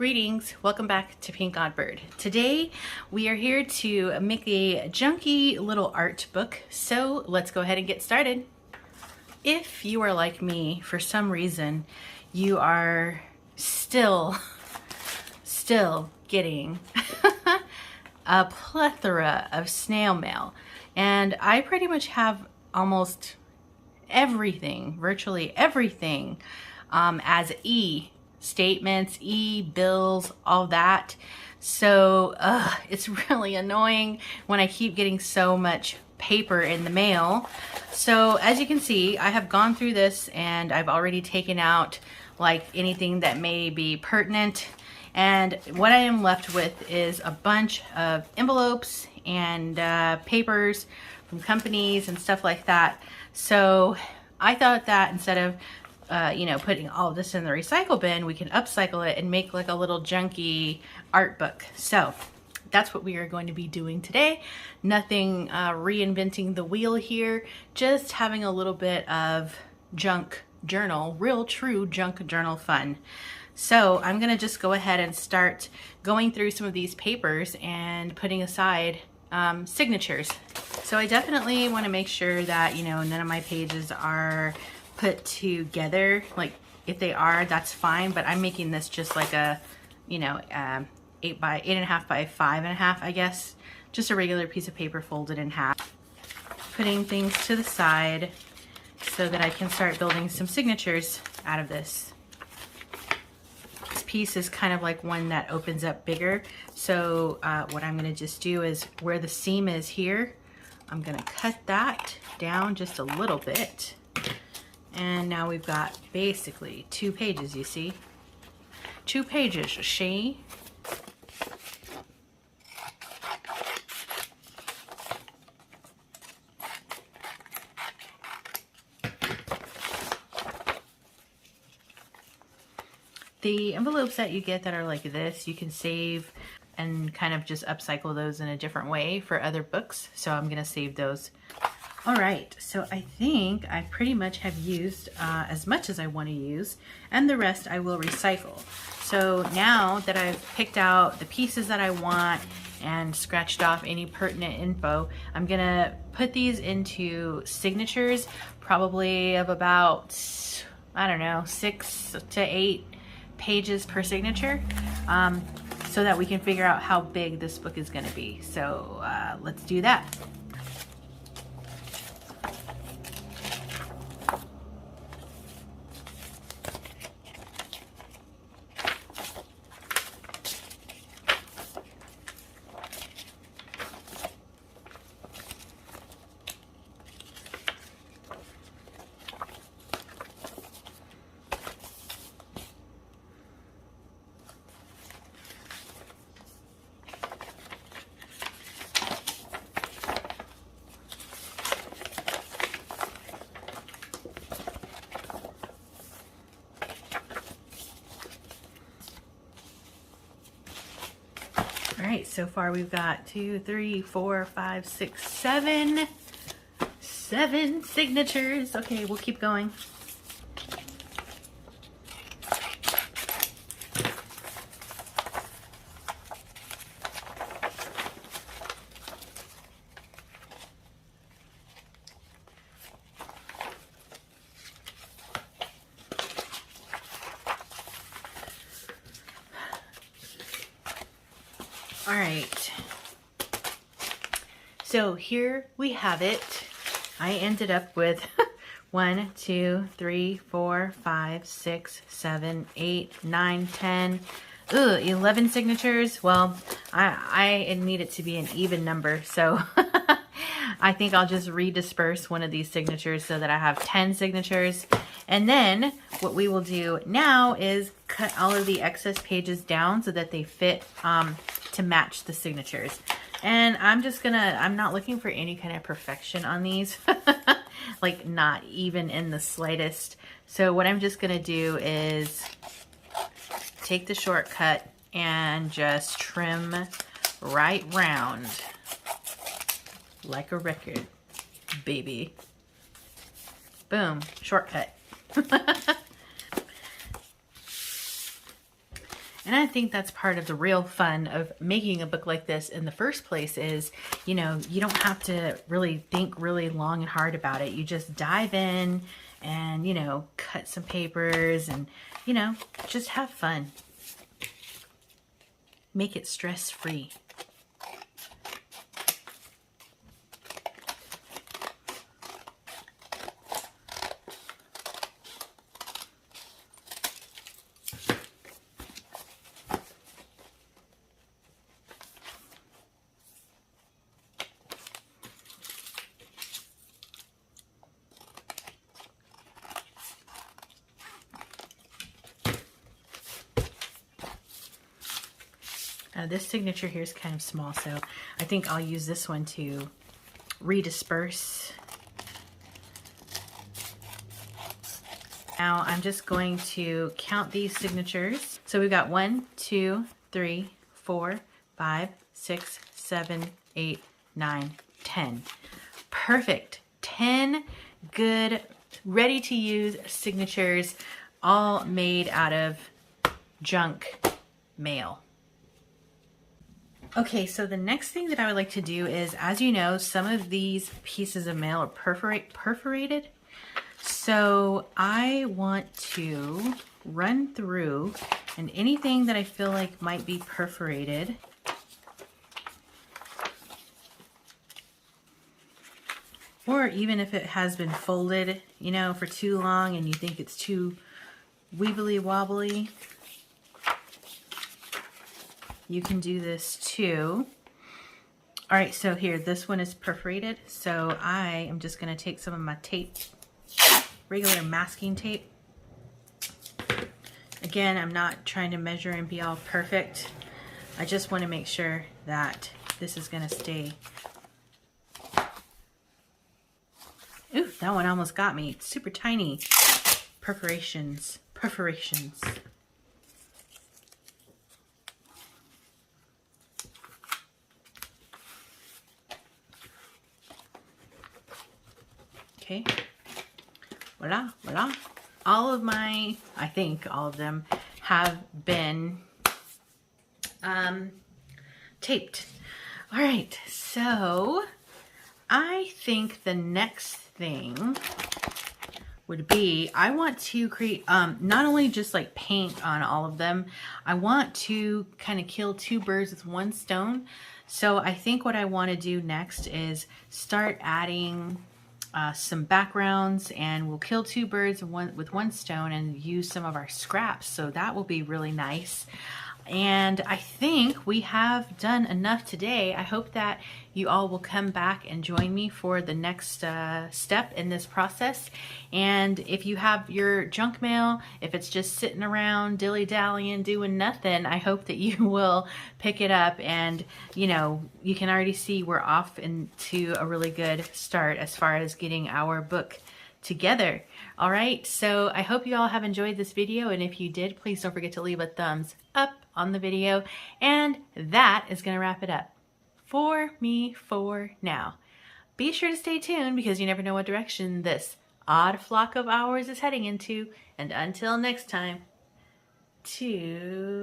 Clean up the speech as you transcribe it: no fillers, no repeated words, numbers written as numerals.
Greetings, welcome back to PinkOddBird. Today we are here to make a junky little art book, so let's go ahead and get started. If you are like me, for some reason, you are still getting a plethora of snail mail, and I pretty much have almost everything, virtually everything, as statements, bills, all that. So it's really annoying when I keep getting so much paper in the mail. So as you can see, I have gone through this and I've already taken out like anything that may be pertinent, and what I am left with is a bunch of envelopes and papers from companies and stuff like that. So I thought that instead of putting all of this in the recycle bin, we can upcycle it and make like a little junky art book. So that's what we are going to be doing today. Nothing reinventing the wheel here, just having a little bit of junk journal, real true junk journal fun. So I'm gonna just go ahead and start going through some of these papers and putting aside signatures. So I definitely want to make sure that, none of my pages are put together. Like if they are, that's fine, but I'm making this just like a 8.5 by 5.5, I guess, just a regular piece of paper folded in half, putting things to the side so that I can start building some signatures out of this. This piece is kind of like one that opens up bigger, so what I'm going to just do is where the seam is here, I'm going to cut that down just a little bit. And now we've got basically 2 pages, you see? 2 pages, see? The envelopes that you get that are like this, you can save and kind of just upcycle those in a different way for other books. So I'm gonna save those. All right, so I think I pretty much have used as much as I want to use, and the rest I will recycle. So now that I've picked out the pieces that I want and scratched off any pertinent info, I'm gonna put these into signatures, probably of about, I don't know, 6 to 8 pages per signature, so that we can figure out how big this book is gonna be. So let's do that. All right, so far we've got 2, 3, 4, 5, 6, 7 signatures. Okay, we'll keep going. All right, so here we have it. I ended up with 1, 2, 3, 4, 5, 6, 7, 8, 9, 10, 11 signatures. Well, I need it to be an even number, so I think I'll just redisperse one of these signatures so that I have 10 signatures. And then what we will do now is cut all of the excess pages down so that they fit to match the signatures. And I'm not looking for any kind of perfection on these, like not even in the slightest. So what I'm just gonna do is take the shortcut and just trim right round like a record, baby. Boom, shortcut. And I think that's part of the real fun of making a book like this in the first place is, you know, you don't have to really think really long and hard about it. You just dive in and, you know, cut some papers and, you know, just have fun. Make it stress-free. This signature here is kind of small, so I think I'll use this one to redisperse. Now I'm just going to count these signatures. So we've got 1, 2, 3, 4, 5, 6, 7, 8, 9, 10. Perfect. 10 good, ready to use signatures, all made out of junk mail. Okay, so the next thing that I would like to do is, as you know, some of these pieces of mail are perforated. So I want to run through, and anything that I feel like might be perforated, or even if it has been folded, you know, for too long and you think it's too wibbly wobbly, you can do this too. All right, so here, this one is perforated. So I am just gonna take some of my tape, regular masking tape. Again, I'm not trying to measure and be all perfect. I just wanna make sure that this is gonna stay. Ooh, that one almost got me. It's super tiny. Perforations. Okay, voila, voila. All of my, I think all of them have been taped. All right, so I think the next thing would be, I want to create not only just like paint on all of them, I want to kind of kill two birds with one stone. So I think what I want to do next is start adding some backgrounds, and we'll kill two birds with one stone and use some of our scraps. So that will be really nice. And I think we have done enough today. I hope that you all will come back and join me for the next step in this process. And if you have your junk mail, if it's just sitting around dilly-dallying doing nothing, I hope that you will pick it up, and you know, you can already see we're off into a really good start as far as getting our book together. All right, so I hope you all have enjoyed this video, and if you did, please don't forget to leave a thumbs up on the video. And that is going to wrap it up for me for now. Be sure to stay tuned, because you never know what direction this odd flock of ours is heading into. And until next time, toodaloo.